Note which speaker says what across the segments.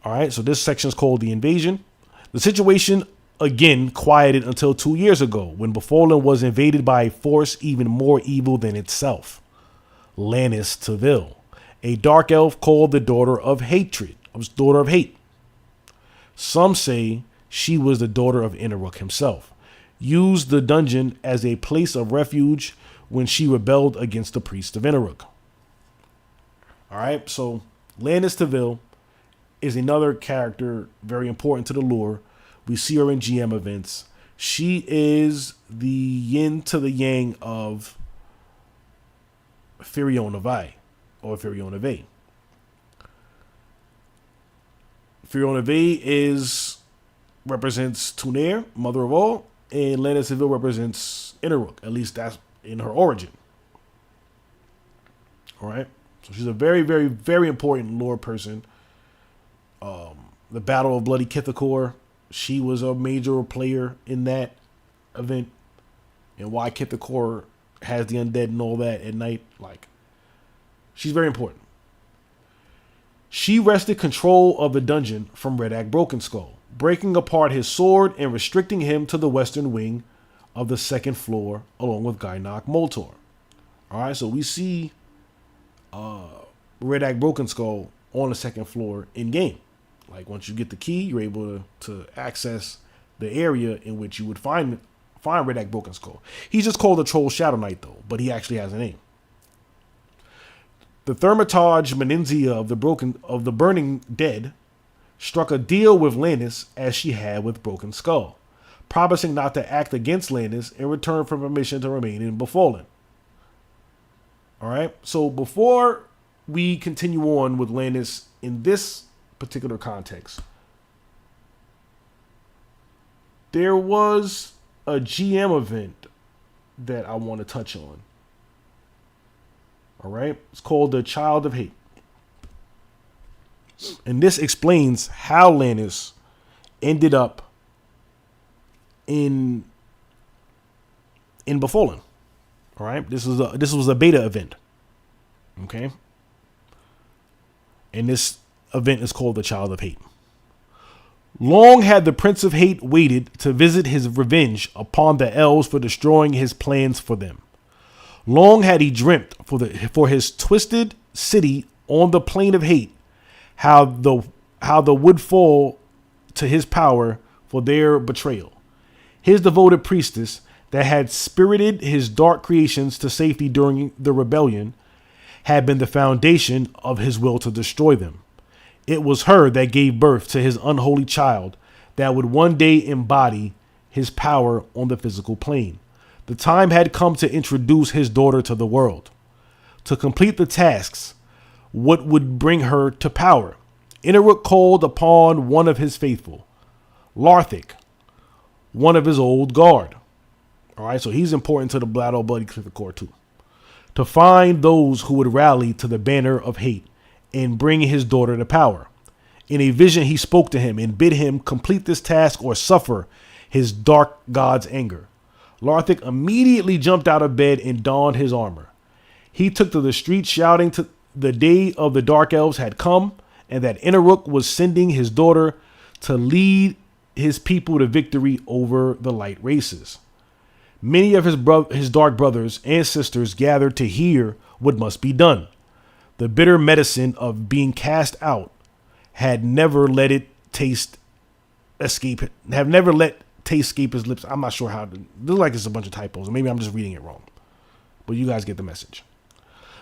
Speaker 1: All right, so this section is called the invasion. The situation again quieted until 2 years ago when Befallen was invaded by a force even more evil than itself. Lannis Taville, a dark elf called the Daughter of Hatred, Daughter of Hate. Some say she was the daughter of Interrook himself, used the dungeon as a place of refuge when she rebelled against the priest of Interrook. All right, so Lannis Taville is another character very important to the lore. We see her in GM events. She is the yin to the yang of Firiona Vai, or Firiona Vai. Firiona Vai represents Tunair, mother of all, and Lannis Taville represents Interrook. At least that's in her origin. All right, so she's a very, very, very important lore person. The Battle of Bloody Kithakor, she was a major player in that event, and why Kithakor has the undead and all that at night. Like, she's very important. She wrested control of the dungeon from Redak Brokenskull, breaking apart his sword and restricting him to the western wing of the second floor, along with Gynok Moltor. All right, so we see Redak Brokenskull on the second floor in game. Like, once you get the key, you're able to access the area in which you would find Redak Brokenskull. He's just called the Troll Shadow Knight, though, but he actually has a name. The Thaumaturge Menenzia of the Burning Dead struck a deal with Lannis as she had with Brokenskull, promising not to act against Lannis in return for permission to remain in Befallen. All right, so before we continue on with Lannis in this particular context, there was a GM event that I want to touch on. All right, it's called the Child of Hate, and this explains how Lannis ended up in Befallen. All right, this was a beta event. Okay, and this event is called the Child of Hate. Long had the Prince of Hate waited to visit his revenge upon the elves for destroying his plans for them. Long had he dreamt for his twisted city on the plane of hate, how the would fall to his power for their betrayal. His devoted priestess that had spirited his dark creations to safety during the rebellion had been the foundation of his will to destroy them. It was her that gave birth to his unholy child that would one day embody his power on the physical plane. The time had come to introduce his daughter to the world. To complete the tasks, what would bring her to power? Interrook called upon one of his faithful, Larthic, one of his old guard. All right, so he's important to the Battle of Bloody Kithakor too. To find those who would rally to the banner of hate and bring his daughter to power. In a vision, he spoke to him and bid him complete this task or suffer his dark god's anger. Larthic immediately jumped out of bed and donned his armor. He took to the streets shouting to the day of the Dark Elves had come and that Interrook was sending his daughter to lead his people to victory over the light races. Many of his dark brothers and sisters gathered to hear what must be done. The bitter medicine of being cast out had never let taste escape his lips. I'm not sure how to. Looks like it's a bunch of typos. Maybe I'm just reading it wrong. But you guys get the message.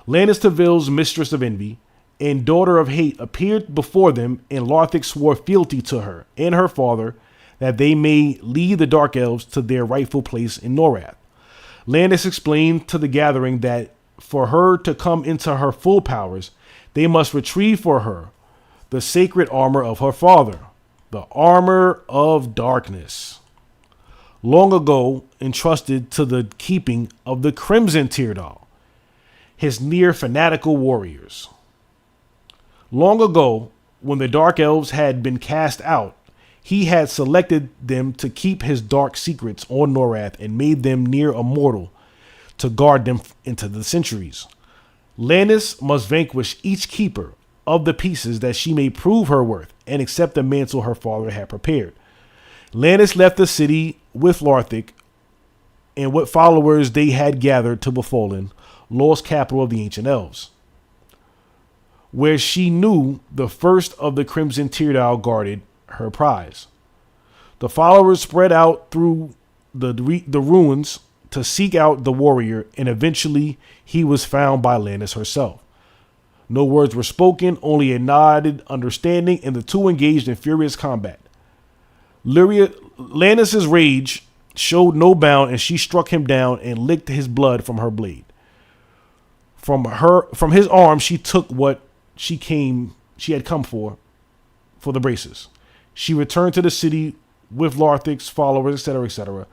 Speaker 1: Lannis Taville's mistress of envy and daughter of hate appeared before them, and Larthic swore fealty to her and her father that they may lead the Dark Elves to their rightful place in Norath. Lannis explained to the gathering that for her to come into her full powers, they must retrieve for her the sacred armor of her father, the armor of darkness, long ago entrusted to the keeping of the Crimson Teardal, his near fanatical warriors. Long ago, when the Dark Elves had been cast out, he had selected them to keep his dark secrets on Norath and made them near immortal to guard them into the centuries. Lannis must vanquish each keeper of the pieces that she may prove her worth and accept the mantle her father had prepared. Lannis left the city with Larthic and what followers they had gathered to Befallen, lost capital of the ancient elves, where she knew the first of the Crimson Teardal guarded her prize. The followers spread out through the ruins to seek out the warrior, and eventually he was found by Lannis herself. No words were spoken, only a nodded understanding, and the two engaged in furious combat. Lannis's rage showed no bound, and she struck him down and licked his blood from her blade. From his arm, she took what she had come for the braces. She returned to the city with Larthic's followers, etc., etc.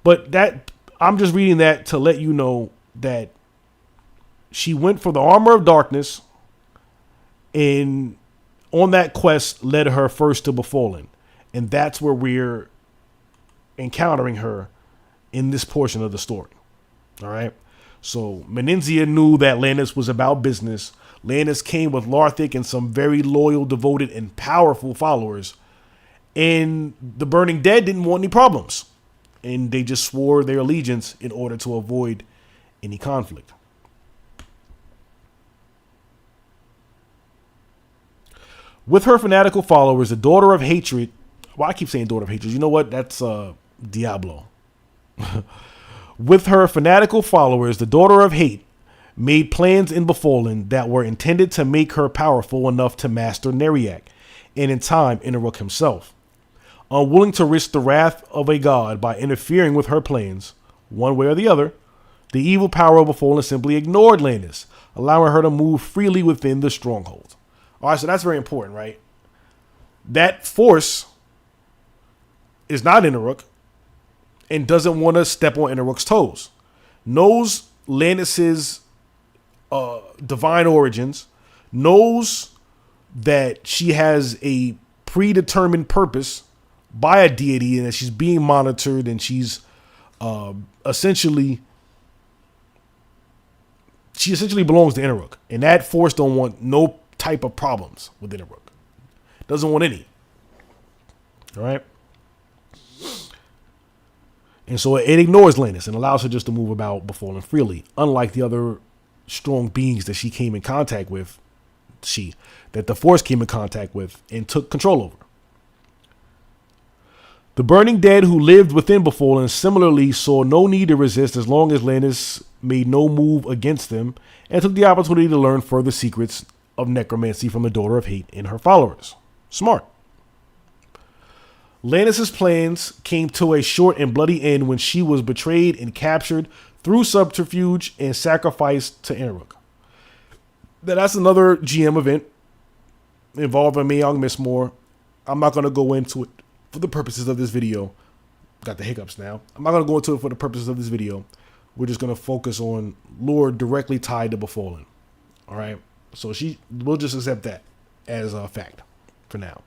Speaker 1: But that, I'm just reading that to let you know that she went for the armor of darkness, and on that quest led her first to Befallen. And that's where we're encountering her in this portion of the story. All right. So Menenzia knew that Lannis was about business. Lannis came with Larthic and some very loyal, devoted, and powerful followers. And the Burning Dead didn't want any problems. And they just swore their allegiance in order to avoid any conflict. With her fanatical followers, the daughter of hatred. Well, I keep saying daughter of hatred. You know what? That's Diablo. With her fanatical followers, the daughter of hate made plans in Befallen that were intended to make her powerful enough to master Neriak, and in time, Interrook himself. Unwilling to risk the wrath of a god by interfering with her plans, one way or the other, the evil power of Befallen simply ignored Lannis, allowing her to move freely within the stronghold. All right, so that's very important, right? That force is not Interrook and doesn't want to step on Interrook's toes. Knows Lannis's divine origins, knows that she has a predetermined purpose by a deity and that she's being monitored, and she essentially belongs to Interrook. And that force don't want no type of problems with Interrook. Doesn't want any. All right. And so it ignores Lannis and allows her just to move about Befallen freely, unlike the other strong beings that she came in contact with, that the Force came in contact with and took control over. The Burning Dead who lived within Befallen similarly saw no need to resist as long as Lannis made no move against them, and took the opportunity to learn further secrets of necromancy from the Daughter of Hate and her followers. Smart. Lannis's plans came to a short and bloody end when she was betrayed and captured through subterfuge and sacrificed to Interrook. That's another GM event involving Mayong Mistmore. I'm not going to go into it for the purposes of this video. Got the hiccups now. I'm not going to go into it for the purposes of this video. We're just going to focus on lore directly tied to Befallen. All right. So we'll just accept that as a fact for now.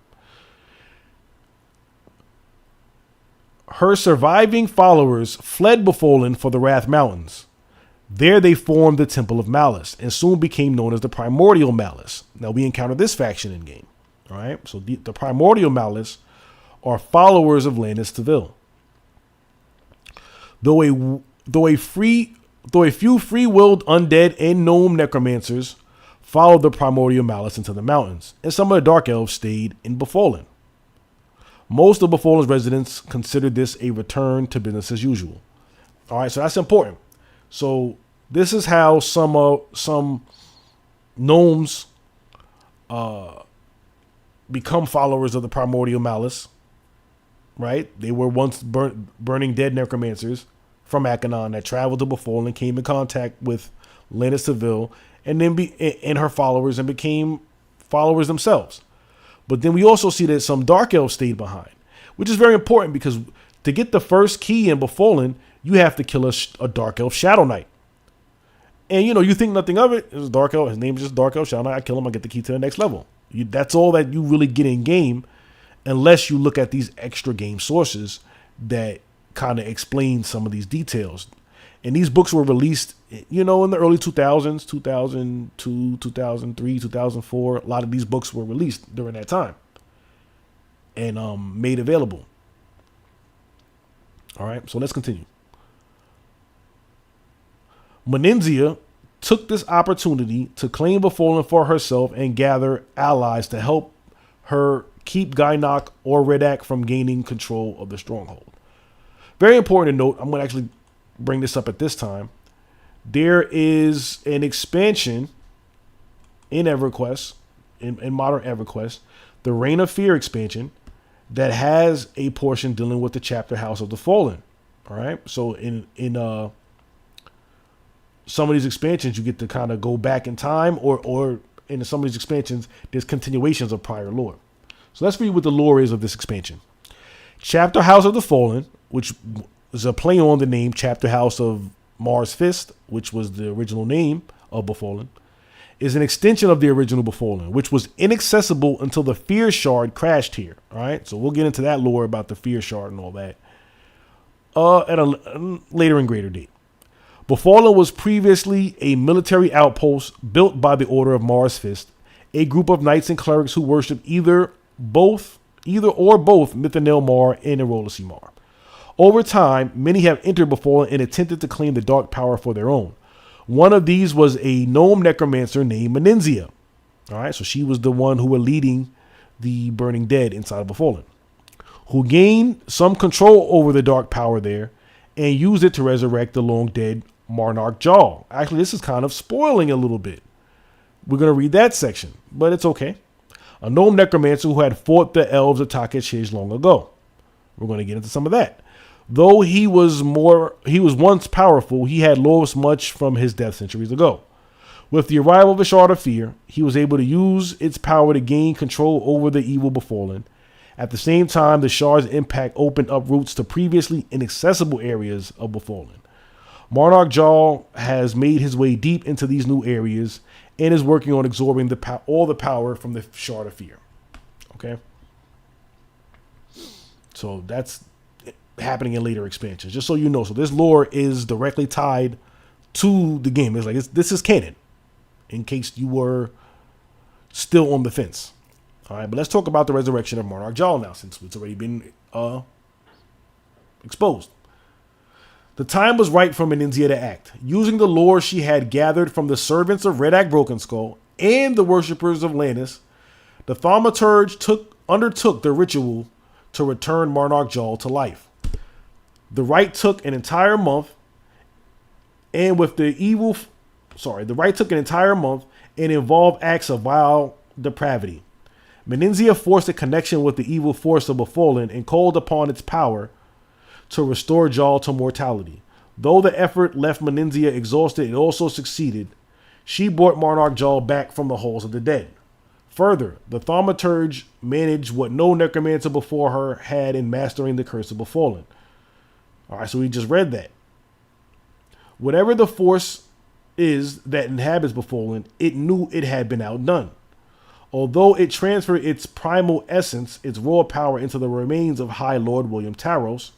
Speaker 1: Her surviving followers fled Befallen for the Wrath Mountains. There they formed the Temple of Malice and soon became known as the Primordial Malice. Now we encounter this faction in game. All right. So the Primordial Malice are followers of Lannis Teville. Though a few free-willed undead and gnome necromancers followed the Primordial Malice into the mountains, and some of the Dark Elves stayed in Befallen. Most of Befallen's residents considered this a return to business as usual. All right, so that's important. So this is how some gnomes become followers of the Primordial Malice. Right? They were once burning dead necromancers from Akanon that traveled to Befallen, came in contact with Lannis Teville, and then and her followers, and became followers themselves. But then we also see that some Dark Elves stayed behind, which is very important because to get the first key in Befallen, you have to kill a Dark Elf Shadow Knight. And you think nothing of it. It's a Dark Elf. His name is just Dark Elf Shadow Knight. I kill him, I get the key to the next level. That's all that you really get in game, unless you look at these extra game sources that kind of explain some of these details. And these books were released, in the early 2000s, 2002, 2003, 2004. A lot of these books were released during that time and made available. All right, so let's continue. Menenzia took this opportunity to claim Befallen for herself and gather allies to help her keep Gynok or Redak from gaining control of the stronghold. Very important to note, I'm going to actually bring this up at this time. There is an expansion in EverQuest, in modern EverQuest, the Reign of Fear expansion, that has a portion dealing with the chapter House of the Fallen. All right, so in some of these expansions, you get to kind of go back in time, or in some of these expansions, there's continuations of prior lore. So let's read what the lore is of this expansion. Chapter House of the Fallen, which is a play on the name Chapter House of Mars Fist, which was the original name of Befallen, is an extension of the original Befallen, which was inaccessible until the Fear Shard crashed here. All right, so we'll get into that lore about the Fear Shard and all that at a later and greater date. Befallen was previously a military outpost built by the Order of Mars Fist, a group of knights and clerics who worship either or both Mithanil Mar and Erolasi Mar. Over time, many have entered Befallen and attempted to claim the dark power for their own. One of these was a gnome necromancer named Menenzia. All right, so she was the one who was leading the Burning Dead inside of Befallen, who gained some control over the dark power there and used it to resurrect the long dead Marnarch Jarl. Actually, this is kind of spoiling a little bit. We're going to read that section, but it's okay. A gnome necromancer who had fought the elves of Takesh long ago. We're going to get into some of that. Though he was once powerful, he had lost much from his death centuries ago. With the arrival of the Shard of Fear, he was able to use its power to gain control over the evil Befallen. At the same time, the Shard's impact opened up routes to previously inaccessible areas of Befallen. Marnarch Jarl has made his way deep into these new areas and is working on absorbing all the power from the Shard of Fear. Okay? So that's happening in later expansions, just so you know. So this lore is directly tied to the game. It's like this is canon, in case you were still on the fence. All right, but let's talk about the resurrection of Marnarch Jarl now, since it's already been exposed. The time was right for Menenzia to act. Using the lore she had gathered from the servants of Redak Brokenskull and the worshippers of Lannis, the Thaumaturge undertook the ritual to return Marnarch Jarl to life. The rite took an entire month, and involved acts of vile depravity. Menenzia forced a connection with the evil force of Befallen and called upon its power to restore Jarl to mortality. Though the effort left Menenzia exhausted, it also succeeded. She brought Marnarch Jarl back from the halls of the dead. Further, the Thaumaturge managed what no necromancer before her had in mastering the curse of Befallen. Alright, so we just read that. Whatever the force is that inhabits Befallen, it knew it had been outdone. Although it transferred its primal essence, its raw power, into the remains of High Lord William Taros,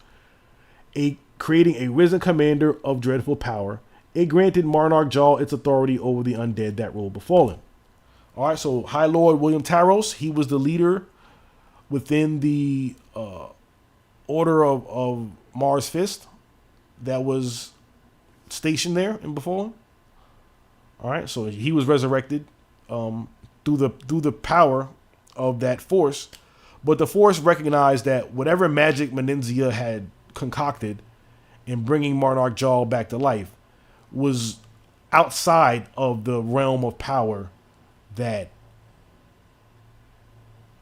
Speaker 1: creating a risen commander of dreadful power, it granted Marnarch Jarl its authority over the undead that ruled Befallen. All right, so High Lord William Taros, he was the leader within the Order of Mars Fist that was stationed there in Befallen. All right, so he was resurrected through the power of that force, but the force recognized that whatever magic Menenzia had concocted in bringing Marnarch Jarl back to life was outside of the realm of power that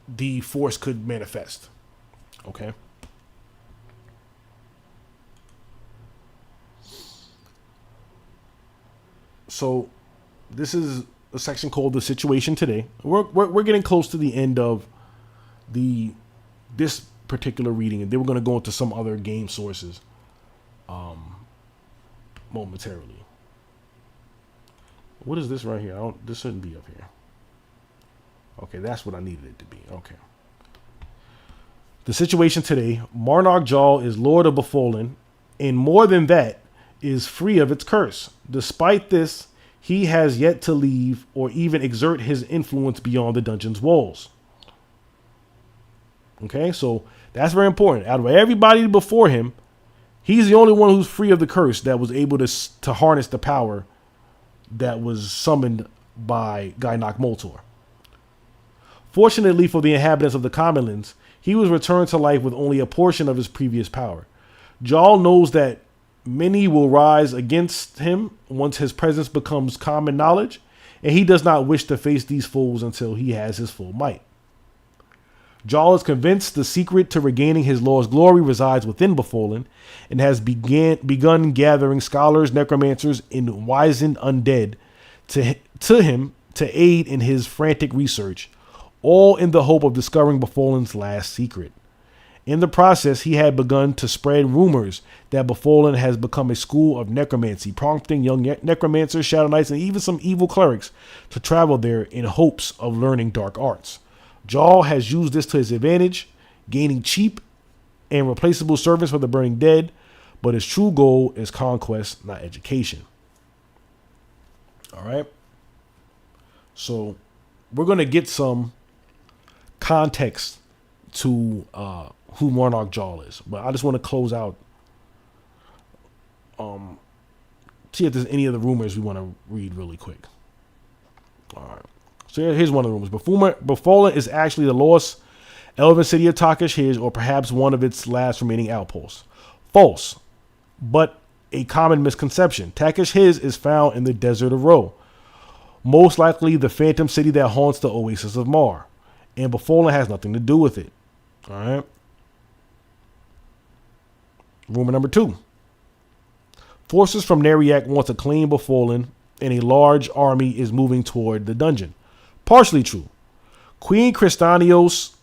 Speaker 1: the force could manifest. Okay. So this is a section called The Situation Today. We're getting close to the end of this particular reading, and then we're going to go into some other game sources momentarily. What is this right here? This shouldn't be up here. Okay, that's what I needed it to be. Okay. The Situation Today. Marnarch Jarl is Lord of Befallen, and more than that, is free of its curse. Despite this, he has yet to leave or even exert his influence beyond the dungeon's walls. Okay, so that's very important. Out of everybody before him, he's the only one who's free of the curse that was able to harness the power that was summoned by Gainak Moltor. Fortunately for the inhabitants of the Commonlands, he was returned to life with only a portion of his previous power. Jarl knows that many will rise against him once his presence becomes common knowledge, and he does not wish to face these foes until he has his full might. Jarl is convinced the secret to regaining his lord's glory resides within Befallen, and has begun gathering scholars, necromancers, and wizened undead to him to aid in his frantic research, all in the hope of discovering Befallen's last secret. In the process, he had begun to spread rumors that Befallen has become a school of necromancy, prompting young necromancers, shadow knights, and even some evil clerics to travel there in hopes of learning dark arts. Jarl has used this to his advantage, gaining cheap and replaceable servants for the burning dead, but his true goal is conquest, not education. All right. So we're going to get some context to who Monarch Jarl is, but I just want to close out, see if there's any other rumors we want to read really quick. All right. So here's one of the rumors. Befallen is actually the lost elven city of Takish Hij, or perhaps one of its last remaining outposts. False, but a common misconception. Takish Hij is found in the desert of Ro, most likely the phantom city that haunts the Oasis of Mar, and Befallen has nothing to do with it. All right. Rumor number 2. Forces from Neriak want to claim Befallen, and a large army is moving toward the dungeon. Partially true. Queen Christanios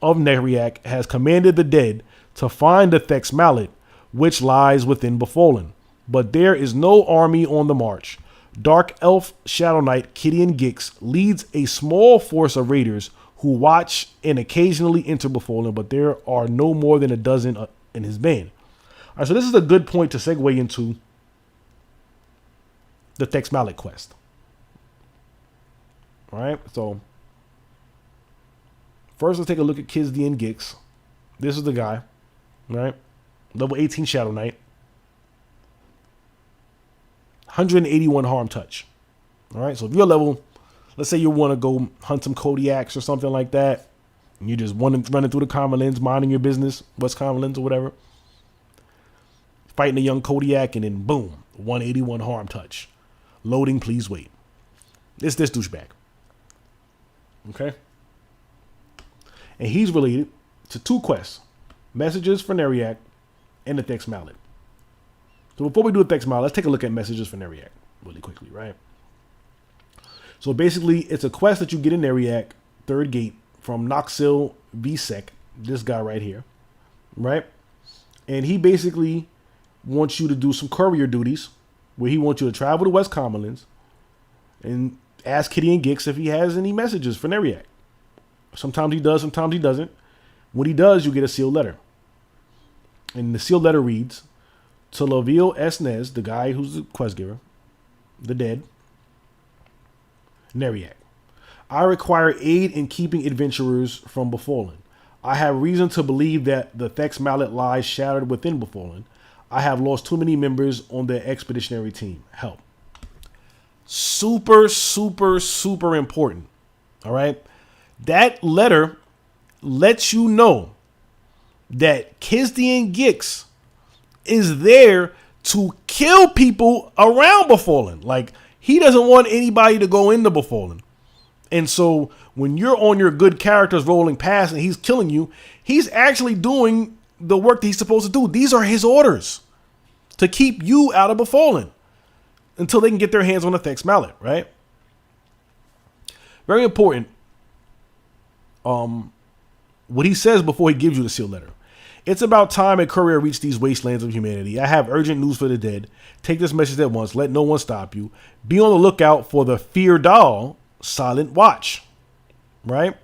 Speaker 1: of Neriak has commanded the dead to find the Thex Mallet, which lies within Befallen. But there is no army on the march. Dark Elf Shadow Knight Kidian Gix leads a small force of raiders who watch and occasionally enter Befallen, but there are no more than a dozen in his band. All right, so this is a good point to segue into the Thex Mallet quest. All right, so first let's take a look at Kidian Gix. This is the guy, right? Level 18 Shadow Knight. 181 harm touch. All right, so if you're level, let's say you want to go hunt some Kodiaks or something like that, and you just running through the Commonlands, minding your business, West Commonlands or whatever, fighting a young Kodiak, and then boom, 181 harm touch. Loading, please wait. It's this douchebag. Okay? And he's related to 2 quests. Messages for Neriak and the Thex Mallet. So before we do the Thex Mallet, let's take a look at Messages for Neriak really quickly, right? So basically, it's a quest that you get in Neriak, 3rd gate, from Noxil Vsec, this guy right here, right? And he basically wants you to do some courier duties, where he wants you to travel to West Commonlands and ask Kidian Gix if he has any messages for Neriak. Sometimes he does, sometimes he doesn't. When he does, you get a sealed letter. And the sealed letter reads, to Lovil Esnez, the guy who's the quest giver, the dead, Neriak. I require aid in keeping adventurers from Befallen. I have reason to believe that the Thex Mallet lies shattered within Befallen. I have lost too many members on the expeditionary team. Help. Super, super, super important. All right. That letter lets you know that Kidian Gix is there to kill people around Befallen. Like, he doesn't want anybody to go into Befallen. And so when you're on your good characters rolling past and he's killing you, he's actually doing the work that he's supposed to do. These are his orders to keep you out of Befallen until they can get their hands on the Thex Mallet, right? Very important. What he says before he gives you the sealed letter. It's about time a courier reached these wastelands of humanity. I have urgent news for the dead. Take this message at once. Let no one stop you. Be on the lookout for the Fear Doll Silent Watch. Right?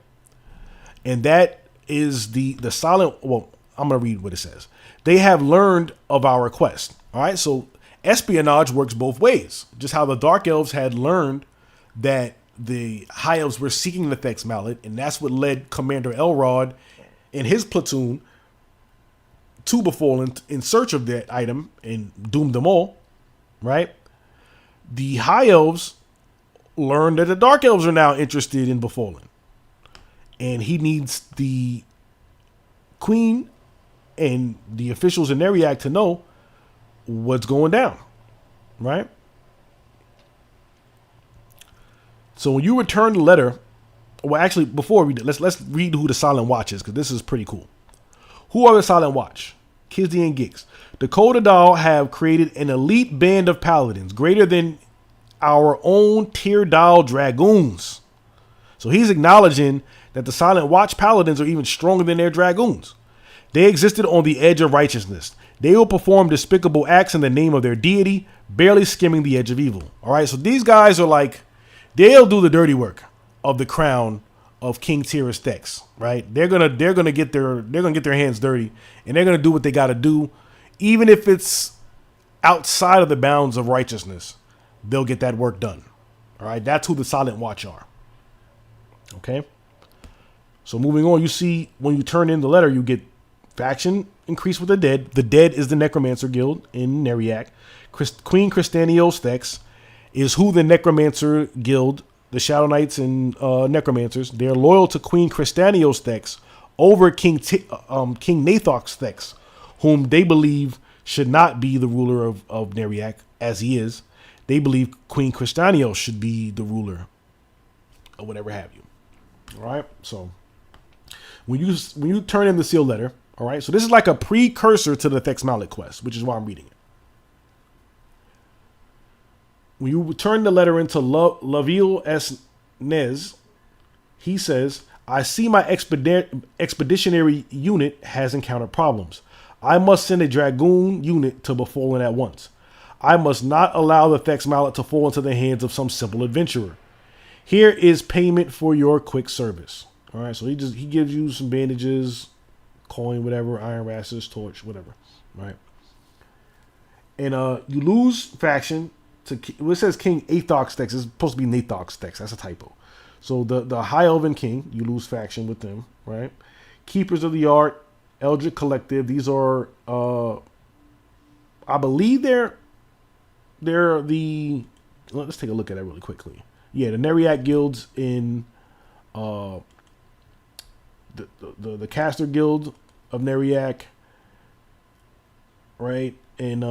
Speaker 1: And that is the silent. Well, I'm going to read what it says. They have learned of our quest. All right. So espionage works both ways. Just how the Dark Elves had learned that the High Elves were seeking the Thex Mallet, and that's what led Commander Elrod and his platoon to Befallen in search of that item and doomed them all, right? The High Elves learned that the Dark Elves are now interested in Befallen, and he needs the Queen and the officials in Neriak to know what's going down, right? So when you return the letter, well, actually, before we read it, let's read who the Silent Watch is, because this is pretty cool. Who are the Silent Watch? Kizzy and Gix. The Codadal have created an elite band of paladins, greater than our own Teardal Dragoons. So he's acknowledging that the Silent Watch paladins are even stronger than their dragoons. They existed on the edge of righteousness. They will perform despicable acts in the name of their deity, barely skimming the edge of evil. All right, so these guys are like, they'll do the dirty work of the crown of King Tyr's Thex, right? They're gonna get their hands dirty, and they're gonna do what they got to do, even if it's outside of the bounds of righteousness. They'll get that work done. All right, that's who the Silent Watch are. Okay. So moving on, you see when you turn in the letter, you get faction increase with the dead. The dead is the Necromancer Guild in Neriak. Queen Crystanios Thex is who the Necromancer Guild, the Shadow Knights and Necromancers, they're loyal to Queen Crystanios Thex over King Nathox Thex, whom they believe should not be the ruler of Neriak as he is. They believe Queen Crystanios should be the ruler or whatever have you. All right, so when you turn in the sealed letter, all right, so this is like a precursor to the Thex Mallet quest, which is why I'm reading it. When you turn the letter into Laville S. Nez, he says, I see my expeditionary unit has encountered problems. I must send a Dragoon unit to Befallen at once. I must not allow the Thex Mallet to fall into the hands of some simple adventurer. Here is payment for your quick service. All right, so he gives you some bandages, coin, whatever, iron rashes, torch, whatever, right? And you lose faction to, well, it says King Athox Thex. It's supposed to be Nathox Thex. That's a typo. So the High Elven King, you lose faction with them, right? Keepers of the Art, Eldritch Collective. These are, I believe they're the. Let's take a look at it really quickly. Yeah, the Neriak guilds in the Caster Guild of Neriak, right? And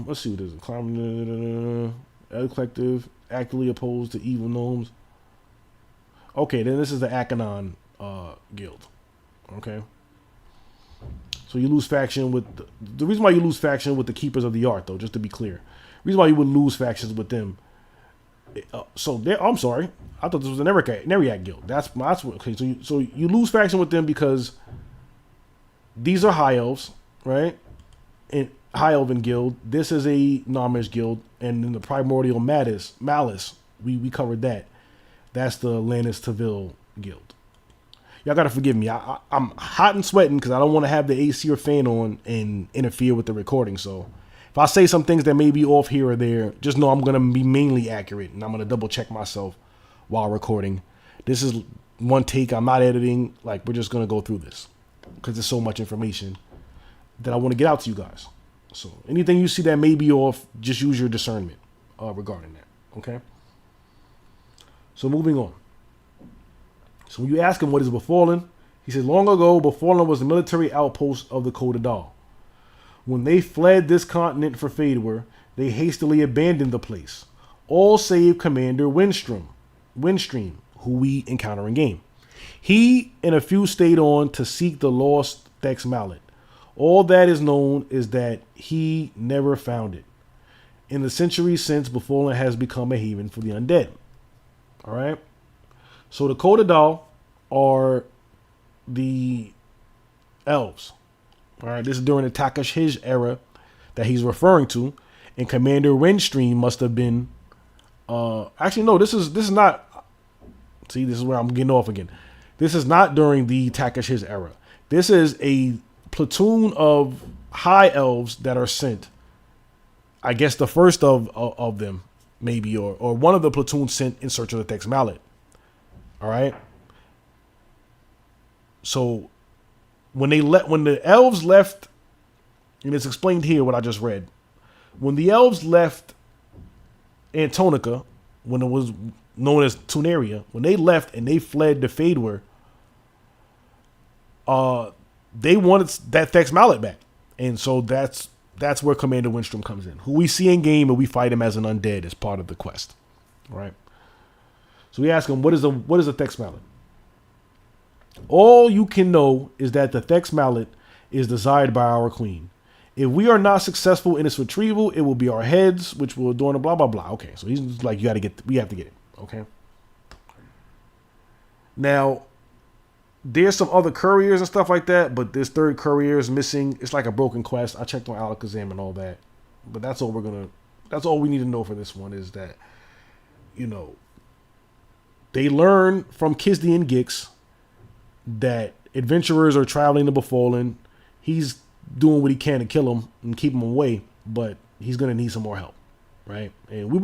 Speaker 1: let's see what is it. Eldritch Collective, actively opposed to evil gnomes. Okay, then this is the Akanon guild. Okay. So you lose faction with the reason why you lose faction with the Keepers of the Art, though, just to be clear. The reason why you would lose factions with them. I'm sorry. I thought this was a Neriak guild. That's what. Okay, so you lose faction with them because these are high elves, right? And High Elven guild. This is a Nomish guild, and in the Primordial Malice, we covered that. That's the Lannis Taville guild. Y'all gotta forgive me. I'm hot and sweating because I don't want to have the AC or fan on and interfere with the recording. So if I say some things that may be off here or there, just know I'm going to be mainly accurate, and I'm going to double check myself while recording. This is one take. I'm not editing. Like, we're just going to go through this because there's so much information that I want to get out to you guys. So anything you see that may be off, just use your discernment regarding that. Okay? So moving on. So when you ask him what is Befallen, he says, long ago, Befallen was the military outpost of the Codadal. When they fled this continent for Fador, they hastily abandoned the place. All save Commander Windstream, who we encounter in game. He and a few stayed on to seek the lost Thex Mallet. All that is known is that he never found it. In the centuries since, Befallen has become a haven for the undead. All right? So the Codadal are the elves. All right, this is during the Takashish era that he's referring to, and Commander Windstream must have been. Actually, no, this is not. See, this is where I'm getting off again. This is not during the Takashish era. This is a platoon of high elves that are sent I guess the first of them, maybe, or one of the platoon sent in search of the Thex Mallet. All right. So when the elves left, and it's explained here what I just read. When the elves left Antonica, when it was known as Tunaria, when they left and they fled to Fadewar, they wanted that Thex Mallet back. And so that's where Commander Windstrom comes in, who we see in game, and we fight him as an undead as part of the quest. All right. So we ask him, what is a Thex Mallet? All you can know is that the Thex Mallet is desired by our queen. If we are not successful in its retrieval, it will be our heads, which will adorn a blah blah blah. Okay, so he's like, we have to get it. Okay. Now, there's some other couriers and stuff like that, but this third courier is missing. It's like a broken quest. I checked on Alakazam and all that, but that's all we need to know for this one, is that, they learn from Kizdian Gix that adventurers are traveling to Befallen. He's doing what he can to kill him and keep him away, but he's gonna need some more help, right? And we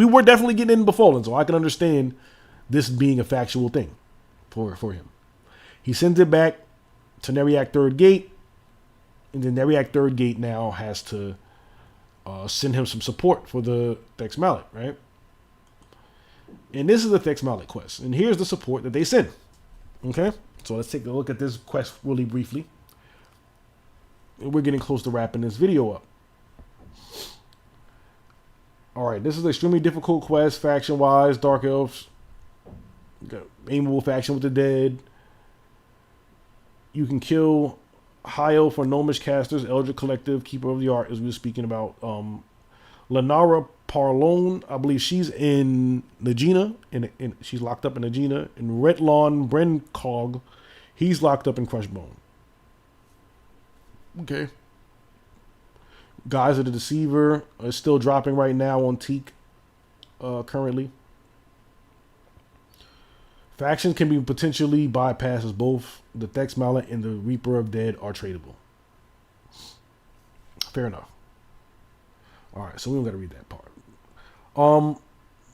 Speaker 1: were definitely getting in Befallen, so I can understand this being a factual thing for him. He sends it back to Neriak Third Gate, and then Neriak Third Gate now has to send him some support for the Thex Mallet, right? And this is the Thex Mallet quest, and here's the support that they send. Okay, so let's take a look at this quest really briefly. And we're getting close to wrapping this video up. All right, this is an extremely difficult quest, faction-wise. Dark Elves, got aimable faction with the dead. You can kill High Elf or Gnomish casters, Eldritch Collective, Keeper of the Art, as we were speaking about. Lenara Parlone, I believe she's in Nagina, and she's locked up in Nagina. And Retlon Brencog, he's locked up in Crushbone. Okay. Guys of the Deceiver is still dropping right now on Teak currently. Factions can be potentially bypassed, as both the Thex Mallet and the Reaper of Dead are tradable. Fair enough. All right, so we don't got to read that part.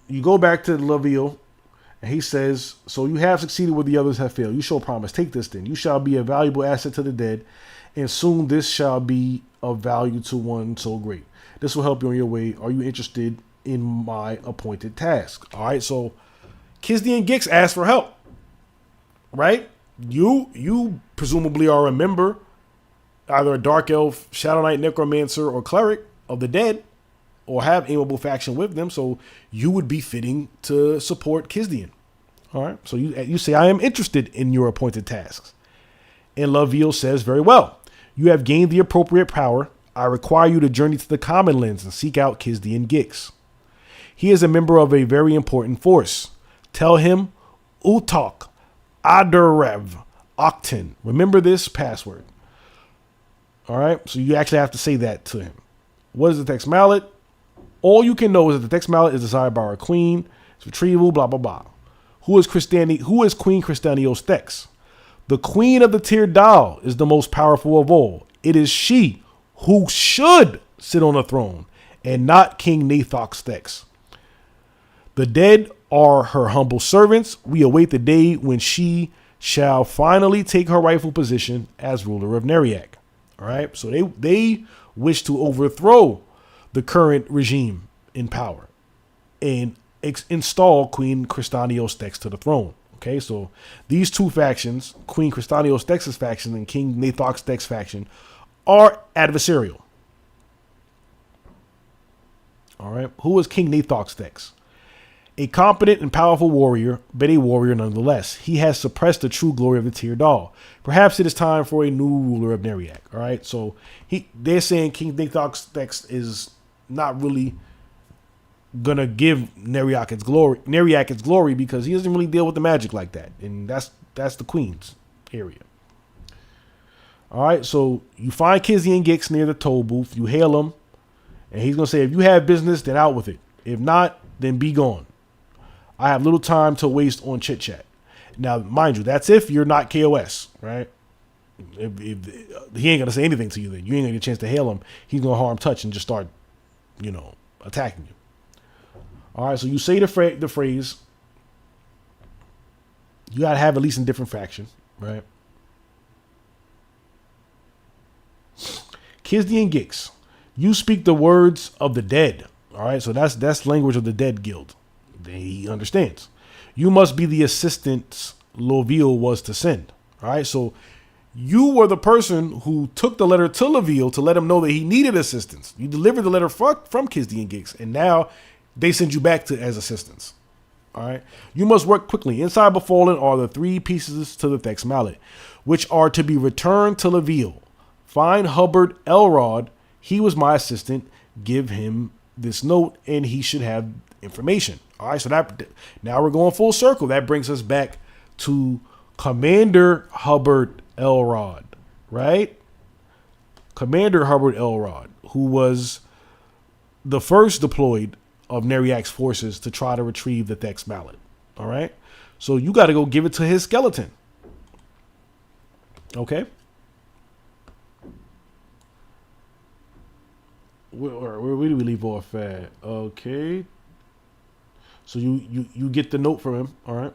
Speaker 1: You go back to Laville, and he says, so you have succeeded where the others have failed. You show promise. Take this then. You shall be a valuable asset to the dead, and soon this shall be of value to one so great. This will help you on your way. Are you interested in my appointed task? All right, so Kizdian Gix asked for help, right? You presumably are a member, either a Dark Elf, Shadow Knight, Necromancer, or Cleric of the dead, or have aimable faction with them, so you would be fitting to support Kizdian. All right, so you say, I am interested in your appointed tasks. And Laville says, very well. You have gained the appropriate power. I require you to journey to the Common Lands and seek out Kizdian Gix. He is a member of a very important force. Tell him Utok Adurev Octin. Remember this password. All right, so you actually have to say that to him. What is the Thex Mallet? All you can know is that the Thex Mallet is desired by our queen. It's retrieval, blah, blah, blah. Who is Queen Crystanios Thex? The queen of the Tyrdal is the most powerful of all. It is she who should sit on the throne, and not King Nathox Thex. The dead are her humble servants. We await the day when she shall finally take her rightful position as ruler of Neriak. All right, so they wish to overthrow the current regime in power and install Queen Crystanios Thex to the throne. Okay, so these two factions, Queen Crystanios Thex's faction and King Nathox Thex faction, are adversarial. All right, who is King Nathox Thex? A competent and powerful warrior, but a warrior nonetheless. He has suppressed the true glory of the Tyrdal. Perhaps it is time for a new ruler of Neriak. All right, so they're saying King Nathox Thex is not really gonna give Neriak its glory because he doesn't really deal with the magic like that, and that's the Queen's area. All right, so you find Kizdian Gix near the toll booth. You hail him, and he's gonna say, if you have business, then out with it. If not, then be gone. I have little time to waste on chit chat. Now, mind you, that's if you're not KOS, right? If he ain't gonna say anything to you, then you ain't gonna get a chance to hail him. He's gonna harm touch and just start attacking you. All right, so you say the phrase. You gotta have at least in different faction, right? Kizdian Gix, you speak the words of the dead. All right, so that's language of the dead guild. He understands. You must be the assistants Loviel was to send. All right, so you were the person who took the letter to Loviel to let him know that he needed assistance. You delivered the letter from Kizdian Gix, and now they send you back as assistants. All right. You must work quickly. Inside Befallen are the 3 pieces to the Thex Mallet, which are to be returned to Loviel. Find Hubbard Elrod. He was my assistant. Give him this note, and he should have information. All right. So now we're going full circle. That brings us back to Commander Hubbard Elrod, right? Commander Hubbard Elrod, who was the first deployed of Neriak's forces to try to retrieve the Thex Mallet. All right. So you got to go give it to his skeleton. Okay. Where do we leave off at? Okay. So you get the note from him. All right.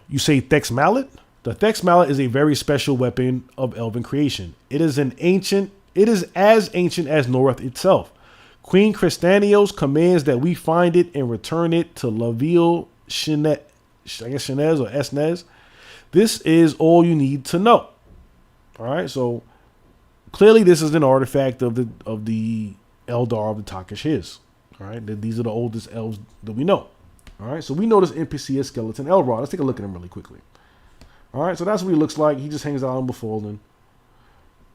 Speaker 1: You say Thex Mallet? The Thex Mallet is a very special weapon of elven creation. It is as ancient as North itself. Queen Cristanios commands that we find it and return it to Loviel Shinez or Esnez. This is all you need to know. All right, so clearly this is an artifact of the Eldar of the Takish Hiz. All right, these are the oldest elves that we know. All right, so we know this NPC is Skeleton Elrod. Let's take a look at him really quickly. All right, so that's what he looks like. He just hangs out on Befallen,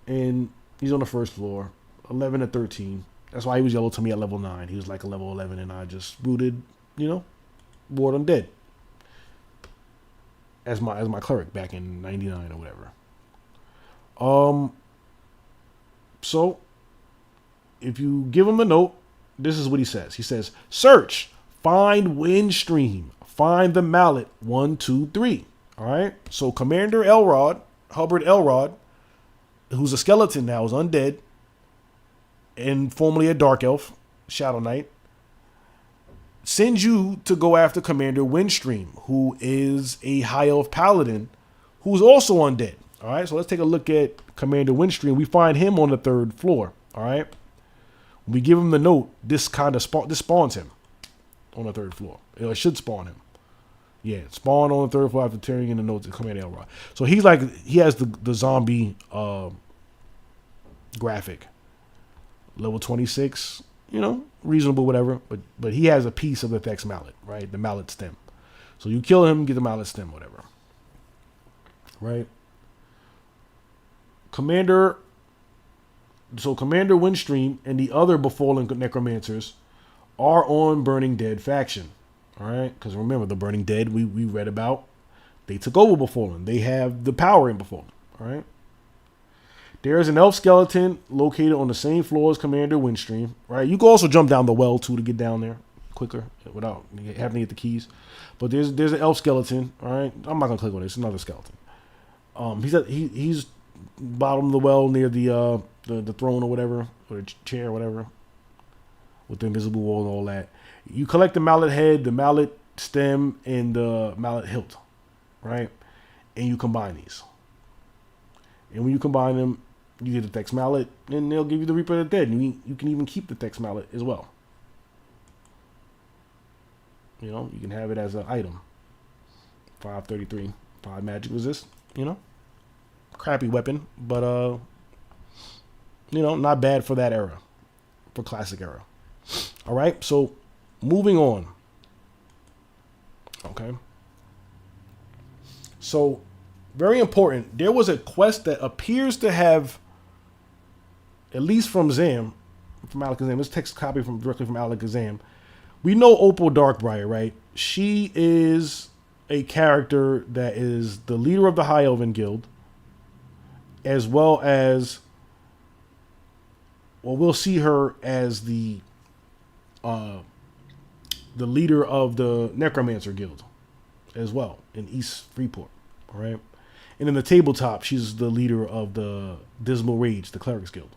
Speaker 1: and he's on the first floor, 11 to 13. That's why he was yellow to me at level 9. He was like a level 11, and I just rooted, Ward Undead as my cleric back in 99 or whatever. So if you give him the note, this is what he says. He says, search, find Windstream, find the mallet, 1, 2, 3. All right. So Commander Elrod, Hubbard Elrod, who's a skeleton now, is undead, and formerly a dark elf, Shadow Knight, sends you to go after Commander Windstream, who is a high elf paladin, who's also undead. All right, so let's take a look at Commander Windstream. We find him on the 3rd floor. All right, when we give him the note, this spawns him on the 3rd floor. It should spawn him. Yeah, spawn on the 3rd floor after turning in the note to Commander Elrod. So he has the zombie graphic. Level 26, reasonable, whatever. But he has a piece of the Thex Mallet, right? The mallet stem. So you kill him, get the mallet stem, whatever. Right? Commander Windstream and the other Befallen necromancers are on Burning Dead faction. All right? Because remember, the Burning Dead we read about, they took over Befallen. They have the power in Befallen. All right? There is an elf skeleton located on the same floor as Commander Windstream, right? You can also jump down the well, too, to get down there quicker without having to get the keys. But there's an elf skeleton, all right? I'm not going to click on it. It's another skeleton. He's bottom of the well near the throne or whatever, or the chair or whatever, with the invisible wall and all that. You collect the mallet head, the mallet stem, and the mallet hilt, right? And you combine these. And when you combine them, you get the Thex Mallet, and they'll give you the Reaper of the Dead. And you can even keep the Thex Mallet as well. You can have it as an item. 533, 5 magic resist. Crappy weapon, but not bad for that era, for classic era. All right, so moving on. Okay. So very important. There was a quest that appears to have, at least from Alakazam. Let's text copy directly from Alakazam. We know Opal Darkbriar, right? She is a character that is the leader of the High Elven Guild, as well as, we'll see her as the leader of the Necromancer Guild as well in East Freeport. All right. And in the tabletop, she's the leader of the Dismal Rage, the Clerics Guild.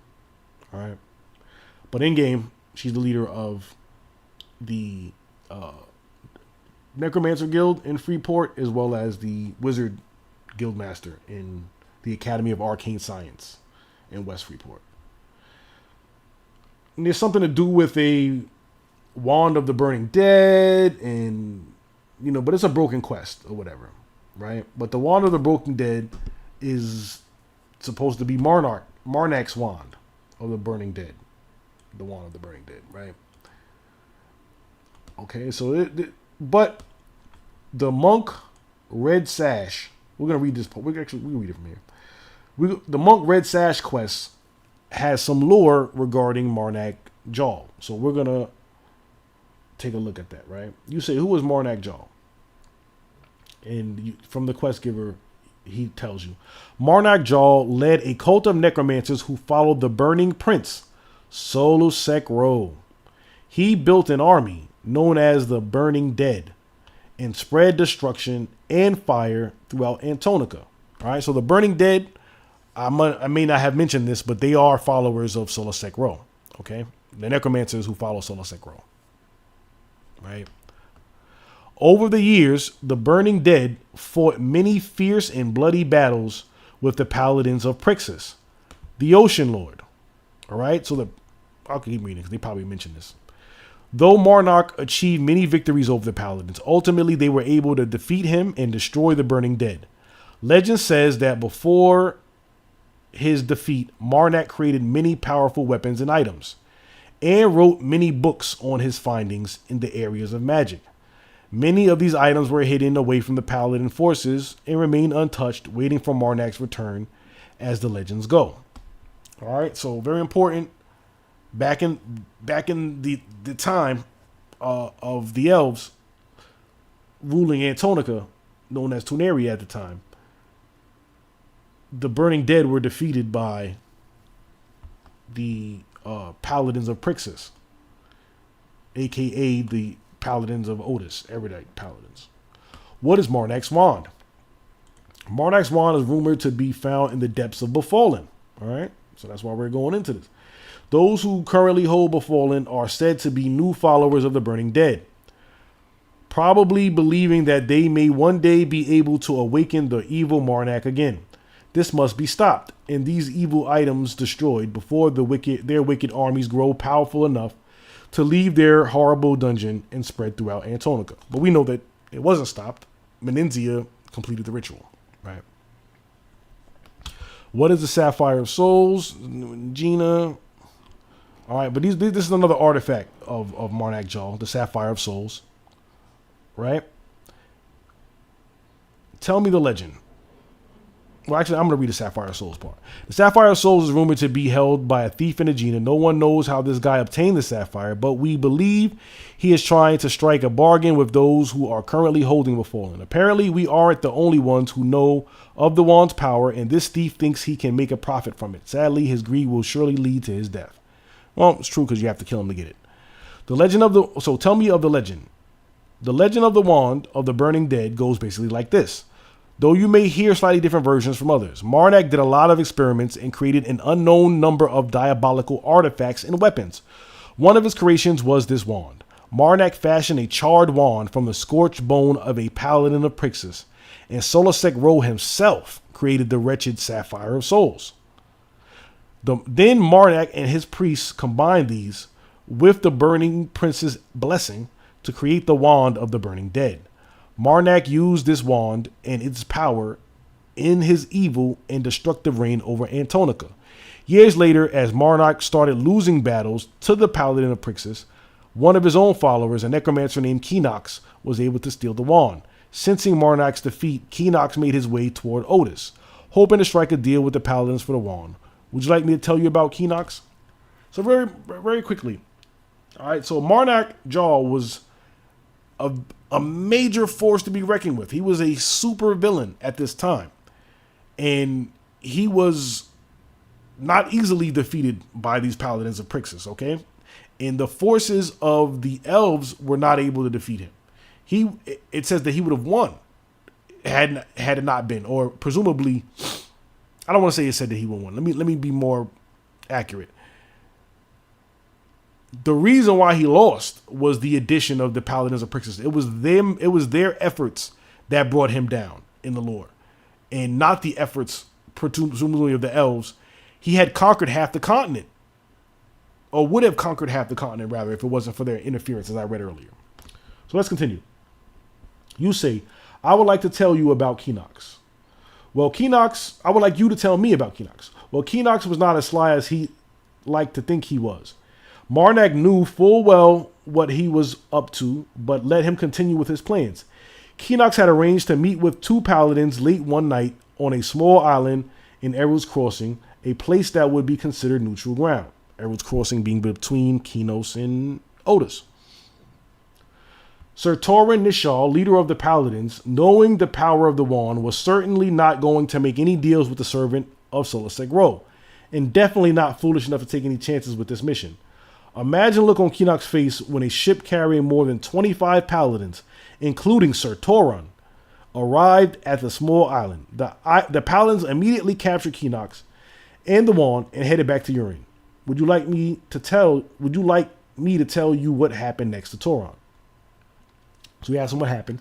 Speaker 1: All right. But in game, she's the leader of the Necromancer Guild in Freeport, as well as the Wizard Guildmaster in the Academy of Arcane Science in West Freeport. And there's something to do with a Wand of the Burning Dead, and but it's a broken quest or whatever, right? But the Wand of the Broken Dead is supposed to be Marnak's Wand of the Burning Dead, the Wand of the Burning Dead, right? Okay, so but the monk Red Sash. We're gonna read this. We can read it from here. The monk Red Sash quest has some lore regarding Marnak Jal. So we're gonna take a look at that, right? You say, who was Marnak Jal? And from the quest giver, he tells you, Marnak Jal led a cult of necromancers who followed the burning prince, Solusek Ro. He built an army known as the Burning Dead and spread destruction and fire throughout Antonica. All right, so the Burning Dead, I may not have mentioned this, but they are followers of Solusek Ro. Okay, the necromancers who follow Solusek Ro. Right. Over the years, the Burning Dead fought many fierce and bloody battles with the paladins of Prixis, the Ocean Lord. All right, so I'll keep reading because they probably mentioned this. Though Marnak achieved many victories over the paladins, ultimately they were able to defeat him and destroy the Burning Dead. Legend says that before his defeat, Marnak created many powerful weapons and items, and wrote many books on his findings in the areas of magic. Many of these items were hidden away from the paladin forces and remain untouched, waiting for Marnak's return, as the legends go. All right, so very important. Back in the time of the elves ruling Antonica, known as Tuneria at the time, the Burning Dead were defeated by the paladins of Prixis, aka the paladins of Otis, erudite paladins. What is Marnak's Wand? Marnak's Wand is rumored to be found in the depths of Befallen. All right, so that's why we're going into this. Those who currently hold Befallen are said to be new followers of the Burning Dead, probably believing that they may one day be able to awaken the evil Marnak again. This must be stopped, and these evil items destroyed before their wicked armies grow powerful enough to leave their horrible dungeon and spread throughout Antonica. But we know that it wasn't stopped. Menenzia completed the ritual, right? What is the Sapphire of Souls? Gina. All right, but this is another artifact of Marnak Jal, the Sapphire of Souls, right? Tell me the legend. Well, actually, I'm going to read the Sapphire of Souls part. The Sapphire of Souls is rumored to be held by a thief in Aegina. No one knows how this guy obtained the sapphire, but we believe he is trying to strike a bargain with those who are currently holding Befallen. Apparently, we aren't the only ones who know of the wand's power, and this thief thinks he can make a profit from it. Sadly, his greed will surely lead to his death. Well, it's true because you have to kill him to get it. So tell me of the legend. The legend of the Wand of the Burning Dead goes basically like this. Though you may hear slightly different versions from others, Marnak did a lot of experiments and created an unknown number of diabolical artifacts and weapons. One of his creations was this wand. Marnak fashioned a charred wand from the scorched bone of a paladin of Prixis, and Solusek Ro himself created the wretched Sapphire of Souls. Then Marnak and his priests combined these with the Burning Prince's blessing to create the Wand of the Burning Dead. Marnak used this wand and its power in his evil and destructive reign over Antonica. Years later, as Marnak started losing battles to the Paladin of Prixis, one of his own followers, a necromancer named Kenox, was able to steal the wand. Sensing Marnak's defeat, Kenox made his way toward Otis, hoping to strike a deal with the Paladins for the wand. Would you like me to tell you about Kenox? So very, very quickly. All right, so Marnak Jal was a major force to be reckoned with. He was a super villain at this time. And he was not easily defeated by these Paladins of Prixis, okay? And the forces of the elves were not able to defeat him. It says that he would have won had it not been, or presumably, I don't want to say it said that he would have won. Let me be more accurate. The reason why he lost was the addition of the Paladins of Prixus. It was them. It was their efforts that brought him down in the lore, and not the efforts, presumably, of the elves. He had conquered half the continent, or would have conquered half the continent, rather, if it wasn't for their interference, as I read earlier. So let's continue. You say, I would like to tell you about Kenox. Well, Kenox, I would like you to tell me about Kenox. Well, Kenox was not as sly as he liked to think he was. Marnak knew full well what he was up to, but let him continue with his plans. Kenox had arranged to meet with 2 paladins late one night on a small island in Eru's Crossing, a place that would be considered neutral ground. Eru's Crossing being between Kinos and Otis. Sir Torin Nishal, leader of the paladins, knowing the power of the wand, was certainly not going to make any deals with the servant of Solasek Ro, and definitely not foolish enough to take any chances with this mission. Imagine the look on Kenox's face when a ship carrying more than 25 paladins, including Sir Toron, arrived at the small island. The paladins immediately captured Kenox and the wand and headed back to Urine. Would you like me to tell you what happened next to Toron? So we ask him what happened.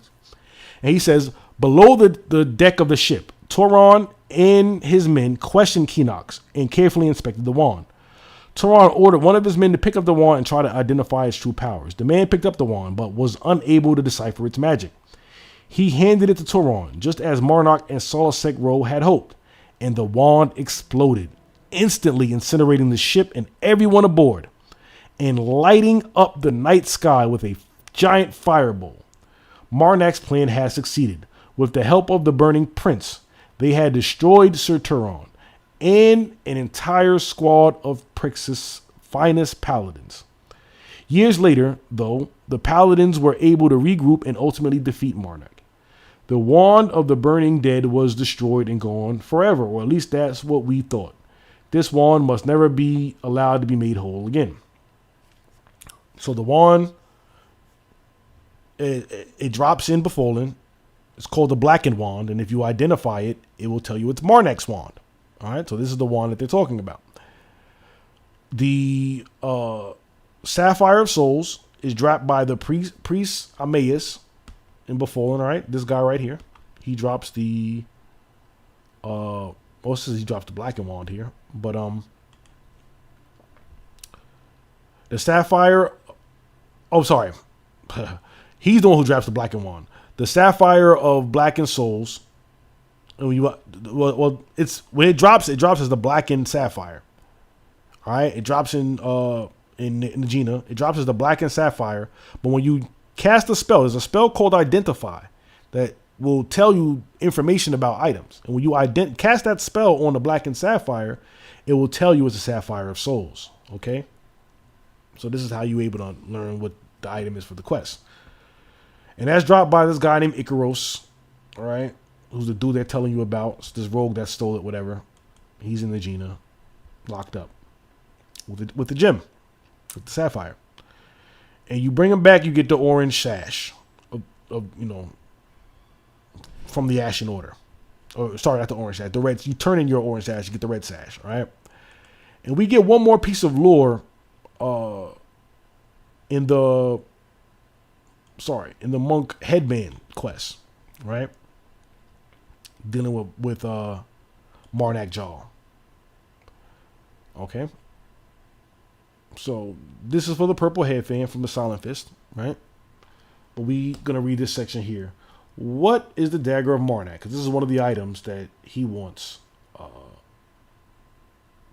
Speaker 1: And he says, below the deck of the ship, Toron and his men questioned Kenox and carefully inspected the wand. Toron ordered one of his men to pick up the wand and try to identify its true powers. The man picked up the wand, but was unable to decipher its magic. He handed it to Toron, just as Marnak and Solasek Ro had hoped, and the wand exploded, instantly incinerating the ship and everyone aboard, and lighting up the night sky with a giant fireball. Marnak's plan had succeeded. With the help of the Burning Prince, they had destroyed Sir Turon and an entire squad of Prixus' finest paladins. Years later, though, the paladins were able to regroup and ultimately defeat Marnak. The wand of the burning dead was destroyed and gone forever, or at least that's what we thought. This wand must never be allowed to be made whole again. So the wand, it drops in Befallen. It's called the Blackened Wand, and if you identify it, it will tell you it's Marnak's wand. All right, so this is the wand that they're talking about. The Sapphire of Souls is dropped by the priest Amaeus in Befallen. All right, this guy right here, he drops the he drops the Blackened Wand here, but the Sapphire. Oh, sorry, he's the one who drops the Blackened Wand. The Sapphire of Blackened Souls. It's when it drops as the Blackened Sapphire. All right, it drops in Nagina. It drops as the Blackened Sapphire. But when you cast a spell, there's a spell called Identify that will tell you information about items. And when you cast that spell on the Blackened Sapphire, it will tell you it's a Sapphire of Souls. Okay, so this is how you're able to learn what the item is for the quest. And that's dropped by this guy named Icaros. All right. Who's the dude they're telling you about? It's this rogue that stole it, whatever. He's in the Gina, locked up with the gem, with the sapphire. And you bring him back, you get the orange sash from the Ashen Order. Or sorry, not the orange sash, the red. You turn in your orange sash, you get the red sash, all right? And we get one more piece of lore in the monk headband quest, right? Dealing with Marnak Jaw. Okay. So this is for the purple head fan from the Silent Fist, right? But we gonna read this section here. What is the dagger of Marnak? Because this is one of the items that he wants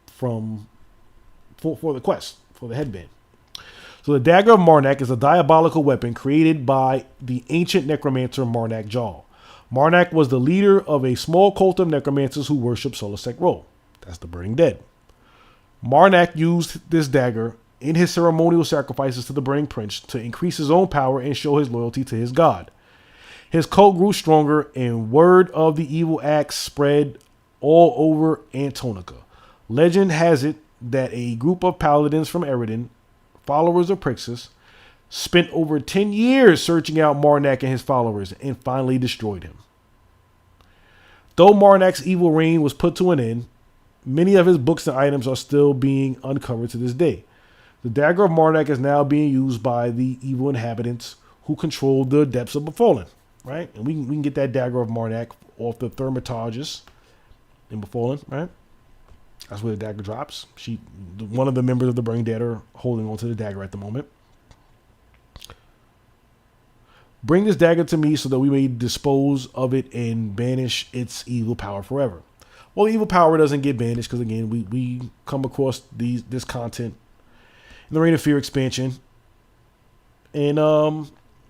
Speaker 1: for the quest, for the headband. So the dagger of Marnak is a diabolical weapon created by the ancient necromancer Marnak Jaw. Marnak was the leader of a small cult of necromancers who worshipped Solasek Ro. That's the Burning Dead. Marnak used this dagger in his ceremonial sacrifices to the Burning Prince to increase his own power and show his loyalty to his god. His cult grew stronger, and word of the evil acts spread all over Antonica. Legend has it that a group of paladins from Eridan, followers of Prixus, spent over 10 years searching out Marnak and his followers and finally destroyed him. Though Marnak's evil reign was put to an end, many of his books and items are still being uncovered to this day. The dagger of Marnak is now being used by the evil inhabitants who control the depths of Befallen, right? And we can get that dagger of Marnak off the Thermitages in Befallen, right? That's where the dagger drops. One of the members of the Burning Dead are holding onto the dagger at the moment. Bring this dagger to me so that we may dispose of it and banish its evil power forever. Well, the evil power doesn't get banished because, again, we come across this content in the Reign of Fear expansion. And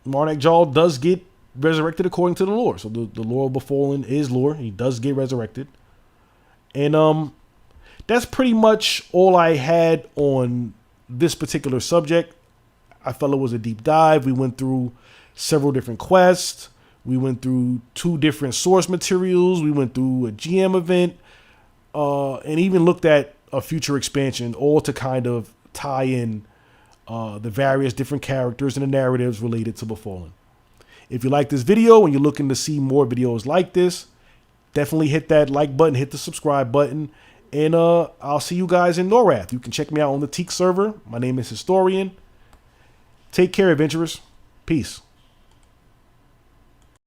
Speaker 1: Marnak Jarl does get resurrected according to the lore. So the lore of Befallen is lore. He does get resurrected. And that's pretty much all I had on this particular subject. I felt it was a deep dive. We went through several different quests. We went through 2 different source materials. We went through a GM event, and even looked at a future expansion, all to kind of tie in the various different characters and the narratives related to Befallen. If you like this video and you're looking to see more videos like this, definitely hit that like button, hit the subscribe button, and I'll see you guys in Norath. You can check me out on the Teak server. My name is Historian. Take care, adventurers. Peace.